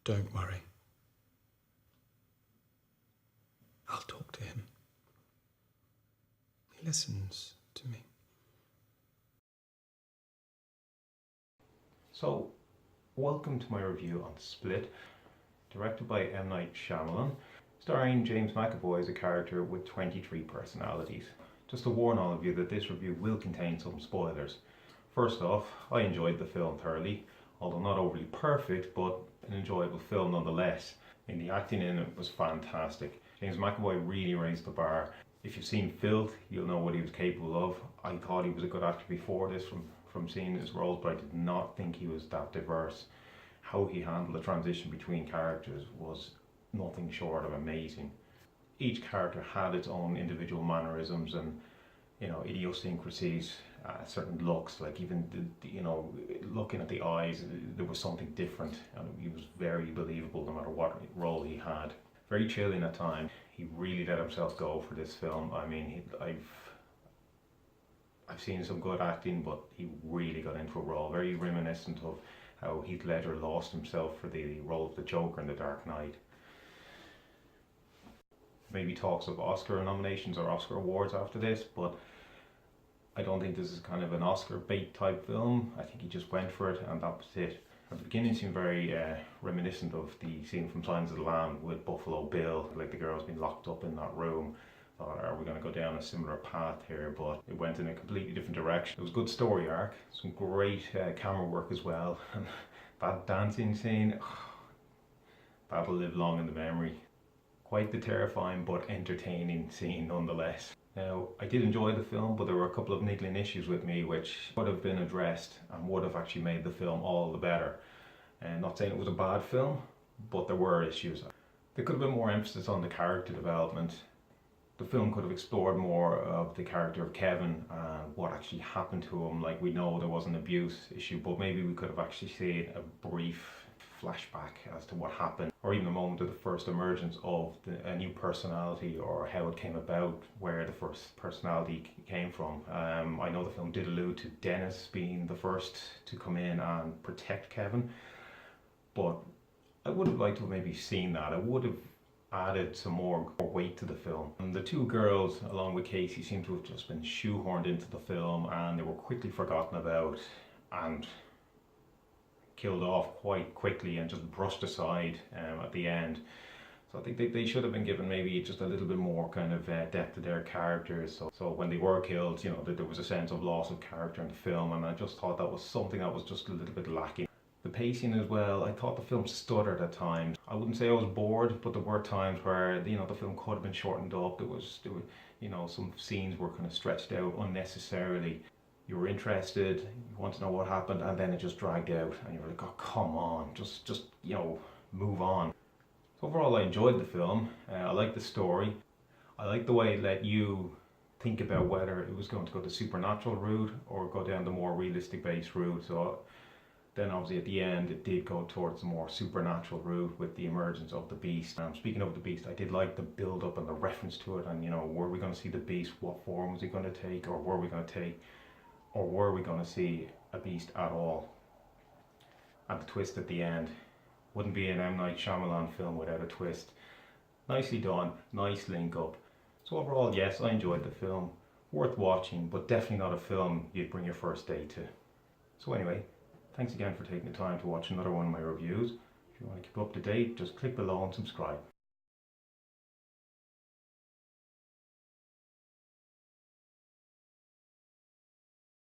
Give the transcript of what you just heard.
Don't worry. I'll talk to him. He listens to me. So, welcome to my review on Split, directed by M. Night Shyamalan, starring James McAvoy as a character with 23 personalities. Just to warn all of you that this review will contain some spoilers. First off, I enjoyed the film thoroughly, although not overly perfect, but an enjoyable film nonetheless. And the acting in it was fantastic. James McAvoy really raised the bar. If you've seen Filth, you'll know what he was capable of. I thought he was a good actor before this from seeing his roles, but I did not think he was that diverse. How he handled the transition between characters was nothing short of amazing. Each character had its own individual mannerisms and idiosyncrasies, certain looks, like even looking at the eyes, there was something different, and he was very believable no matter what role he had. Very chilling at times. He really let himself go for this film. I mean, I've seen some good acting, but he really got into a role, very reminiscent of how Heath Ledger lost himself for the role of the Joker in The Dark Knight. Maybe talks of Oscar nominations or Oscar awards after this, but I don't think this is kind of an Oscar bait type film. I think he just went for it and that was it. At the beginning it seemed very reminiscent of the scene from Silence of the Lambs with Buffalo Bill, like the girl's been locked up in that room. Thought, are we going to go down a similar path here? But it went in a completely different direction. It was a good story arc, some great camera work as well, and that dancing scene, that'll live long in the memory. Quite the terrifying but entertaining scene nonetheless. Now, I did enjoy the film, but there were a couple of niggling issues with me which would have been addressed and would have actually made the film all the better. And not saying it was a bad film, but there were issues. There could have been more emphasis on the character development. The film could have explored more of the character of Kevin and what actually happened to him. Like, we know there was an abuse issue, but maybe we could have actually seen a brief flashback as to what happened, or even a moment of the first emergence of a new personality, or how it came about, where the first personality came from. I know the film did allude to Dennis being the first to come in and protect Kevin, but I would have liked to have maybe seen that. I would have added some more weight to the film. And the two girls, along with Casey, seem to have just been shoehorned into the film, and they were quickly forgotten about and killed off quite quickly and just brushed aside at the end. So I think they should have been given maybe just a little bit more kind of depth to their characters. So when they were killed, that there was a sense of loss of character in the film, and I just thought that was something that was just a little bit lacking. The pacing as well, I thought the film stuttered at times. I wouldn't say I was bored, but there were times where the film could have been shortened up. There were some scenes were kind of stretched out unnecessarily. You were interested, you want to know what happened, and then it just dragged out, and you were like, oh, come on, just move on. So overall, I enjoyed the film. I liked the story. I liked the way it let you think about whether it was going to go the supernatural route or go down the more realistic based route. So then obviously at the end it did go towards the more supernatural route with the emergence of the beast. Speaking of the beast, I did like the build up and the reference to it, and were we going to see the beast, what form was he going to take, or were we going to see a beast at all? And the twist at the end. Wouldn't be an M. Night Shyamalan film without a twist. Nicely done, nice link up. So overall, yes, I enjoyed the film. Worth watching, but definitely not a film you'd bring your first date to. So anyway, thanks again for taking the time to watch another one of my reviews. If you want to keep up to date, just click below and subscribe.